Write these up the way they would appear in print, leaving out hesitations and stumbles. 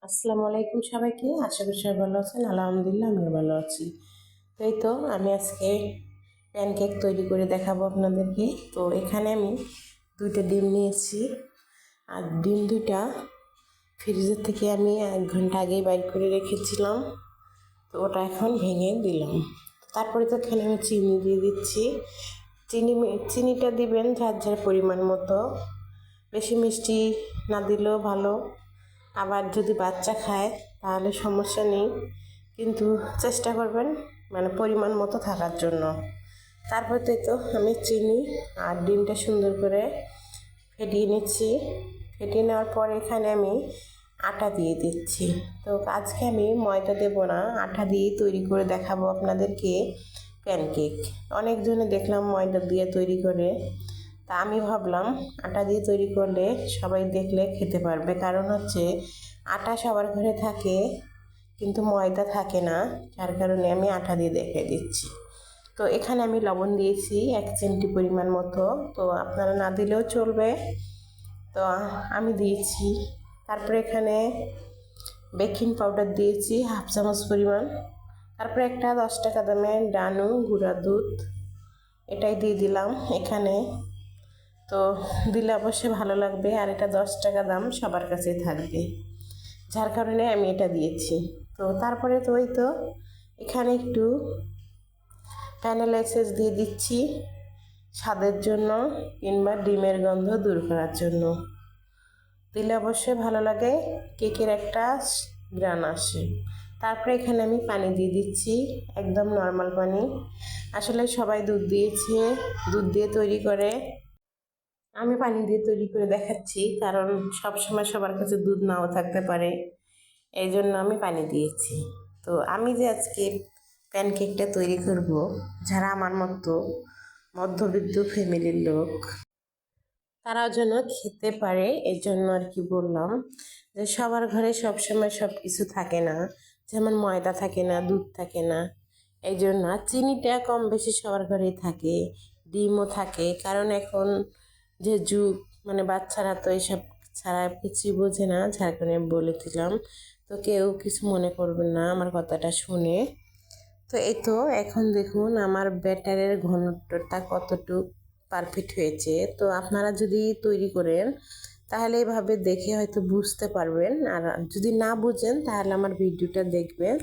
আসসালামু আলাইকুম সবাইকে। আশা করি সবাই ভালো আছেন। আলহামদুলিল্লাহ আমিও ভালো আছি। তো এই তো আমি আজকে প্যানকেক তৈরি করে দেখাবো আপনাদেরকে। তো এখানে আমি 2টা ডিম নিয়েছি, আর ডিম 2টা ফ্রিজের থেকে আমি 1 ঘন্টা আগেই বাইর করে রেখেছিলাম। তো ওটা এখন ভেঙে দিলাম। তারপরে তো এখানে আমি চিনি দিয়ে দিচ্ছি। চিনিটা দিবেন যার যার পরিমাণ মতো, বেশি মিষ্টি না দিলেও ভালো, আবার যদি বাচ্চা খায় তাহলে সমস্যা নেই, কিন্তু চেষ্টা করবেন মানে পরিমাণ মতো থাকার জন্য। তারপরে তো আমি চিনি আর ডিমটা সুন্দর করে ফেটিয়ে নিচ্ছি। ফেটিয়ে নেওয়ার পর এখানে আমি আটা দিয়ে দিচ্ছি। তো আজকে আমি ময়দা দেব না, আটা দিয়ে তৈরি করে দেখাবো আপনাদেরকে প্যানকেক। অনেকজনে দেখলাম ময়দা দিয়ে তৈরি করে, তা আমি ভাবলাম আটা দিয়ে তৈরি করলে সবাই দেখলে খেতে পারবে, কারণ হচ্ছে আটা সবার ঘরে থাকে কিন্তু ময়দা থাকে না, যার কারণে আমি আটা দিয়ে দেখে দিচ্ছি। তো এখানে আমি লবণ দিয়েছি 1 চিমটি পরিমাণ মতো, তো আপনারা না দিলেও চলবে, তো আমি দিয়েছি। তারপরে এখানে বেকিং পাউডার দিয়েছি 1/2 চামচ পরিমাণ। তারপরে একটা 10 টাকা দামের ডানু গুঁড়া দুধ এটাই দিয়ে দিলাম এখানে। তো দিলে অবশ্যই ভালো লাগবে, আর এটা 10 টাকা দাম, সবার কাছেই থাকবে, যার কারণে আমি এটা দিয়েছি। তো তারপরে তো ওই তো এখানে একটু ভ্যানিলা এসেন্স দিয়ে দিচ্ছি স্বাদের জন্য, কিংবা ডিমের গন্ধ দূর করার জন্য। দিলে অবশ্যই ভালো লাগে, কেকের একটা ঘ্রাণ আসে। তারপরে এখানে আমি পানি দিয়ে দিচ্ছি, একদম নর্মাল পানি। আসলে সবাই দুধ দিয়েছে, দুধ দিয়ে তৈরি করে, আমি পানি দিয়ে তৈরি করে দেখাচ্ছি, কারণ সব সময় সবার কাছে দুধ নাও থাকতে পারে, এই জন্য আমি পানি দিয়েছি। তো আমি যে আজকে প্যানকেকটা তৈরি করব, যারা আমার মতো মধ্যবিত্ত ফ্যামিলির লোক তারাও যেন খেতে পারে, এই জন্য আর কি বললাম যে সবার ঘরে সব সময় সব কিছু থাকে না, যেমন ময়দা থাকে না, দুধ থাকে না, এই জন্য। আর চিনিটা কম বেশি সবার ঘরেই থাকে, ডিমও থাকে, কারণ এখন যে যুগ, মানে বাচ্চারা তো এইসব ছাড়া কিছুই বোঝে না, যার কারণে বলে দিলাম। তো কেউ কিছু মনে করবেন না আমার কথাটা শুনে। তো এই তো এখন দেখুন আমার ব্যাটারের ঘনত্বটা কতটুকু পারফেক্ট হয়েছে। তো আপনারা যদি তৈরি করেন তাহলে এইভাবে দেখে হয়তো বুঝতে পারবেন, আর যদি না বুঝেন তাহলে আমার ভিডিওটা দেখবেন,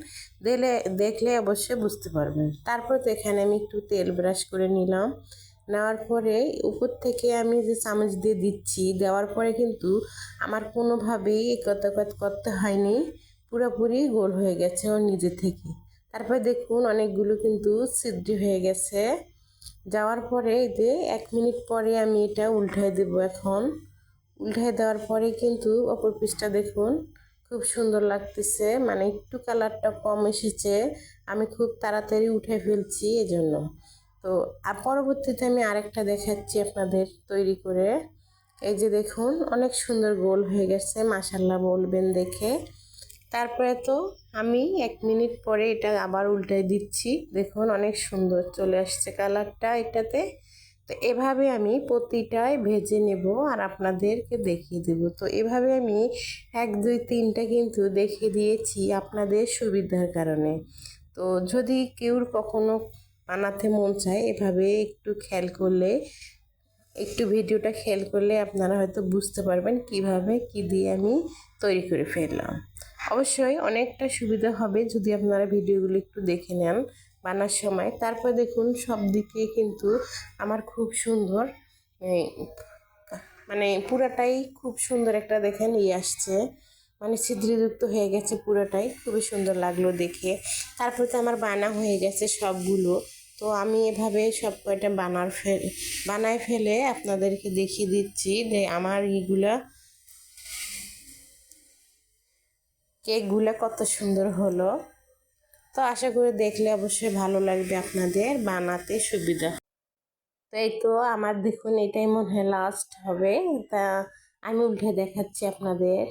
দেখলে অবশ্যই বুঝতে পারবেন। তারপর তো এখানে আমি একটু তেল ব্রাশ করে নিলাম, নেওয়ার পরে উপর থেকে আমি যে চামচ দিয়ে দিচ্ছি, দেওয়ার পরে কিন্তু আমার কোনোভাবেই একতাকত করতে হয়নি, পুরোপুরি গোল হয়ে গেছে ওর নিজে থেকে। তারপরে দেখুন অনেকগুলো কিন্তু ছিদ্র হয়ে গেছে। যাওয়ার পরে এই যে 1 মিনিট পরে আমি এটা উল্টায় দেব। এখন উল্টায় দেওয়ার পরে কিন্তু অপর পিসটা দেখুন খুব সুন্দর লাগতেছে, মানে একটু কালারটা কম এসেছে, আমি খুব তাড়াতাড়ি উঠে ফেলছি এজন্য। তো আর পরবর্তীতে আমি আরেকটা দেখাচ্ছি আপনাদের তৈরি করে। এই যে দেখুন অনেক সুন্দর গোল হয়ে গেছে, মাশাল্লাহ বলবেন দেখে। তারপরে তো আমি 1 মিনিট পরে এটা আবার উল্টাই দিচ্ছি, দেখুন অনেক সুন্দর চলে আসছে কালারটা এটাতে। তো এভাবে আমি প্রতিটাই ভেজে নেব আর আপনাদেরকে দেখিয়ে দেব। তো এভাবে আমি 1 2 3টা কিন্তু দেখিয়ে দিয়েছি আপনাদের সুবিধার কারণে। তো যদি কেউর কখনো বানাতে মন চায়, এভাবে একটু খেয়াল করলে, একটু ভিডিওটা খেয়াল করলে আপনারা হয়তো বুঝতে পারবেন কিভাবে কি দিয়ে আমি তৈরি করে ফেললাম। অবশ্যই অনেকটা সুবিধা হবে যদি আপনারা ভিডিওগুলো একটু দেখে নেন বানার সময়। তারপর দেখুন সব দিকে কিন্তু আমার খুব সুন্দর, এই, মানে পুরাটাই খুব সুন্দর একটা দেখেন আসছে, মানে ছিদ্রযুক্ত হয়ে গেছে পুরোটাই, খুবই সুন্দর লাগলো দেখে। তারপর তো আমার বানা হয়ে গেছে সবগুলো। তো আমি এভাবে সব কয়টা বানায় ফেলে আপনাদেরকে দেখিয়ে দিচ্ছি যে আমার কেকগুলো কত সুন্দর হলো। তো আশা করি দেখলে অবশ্যই ভালো লাগবে, আপনাদের বানাতে সুবিধা। তো এই তো আমার দেখুন এটাই মনে হয় লাস্ট হবে। তা আমি উল্টে দেখাচ্ছি আপনাদের,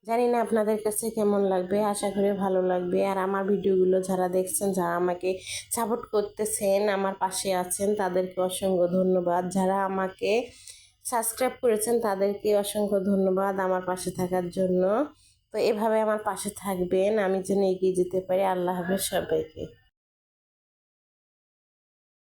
জানি না আপনাদের কাছে কেমন লাগবে, আশা করি ভালো লাগবে। আর আমার ভিডিওগুলো যারা দেখছেন, যারা আমাকে সাপোর্ট করতেছেন, আমার পাশে আছেন, তাদেরকে অসংখ্য ধন্যবাদ। যারা আমাকে সাবস্ক্রাইব করেছেন তাদেরকে অসংখ্য ধন্যবাদ আমার পাশে থাকার জন্য। তো তো এভাবে আমার পাশে থাকবেন, আমি যেন এগিয়ে যেতে পারি। আল্লাহ হাফেজ সবাইকে।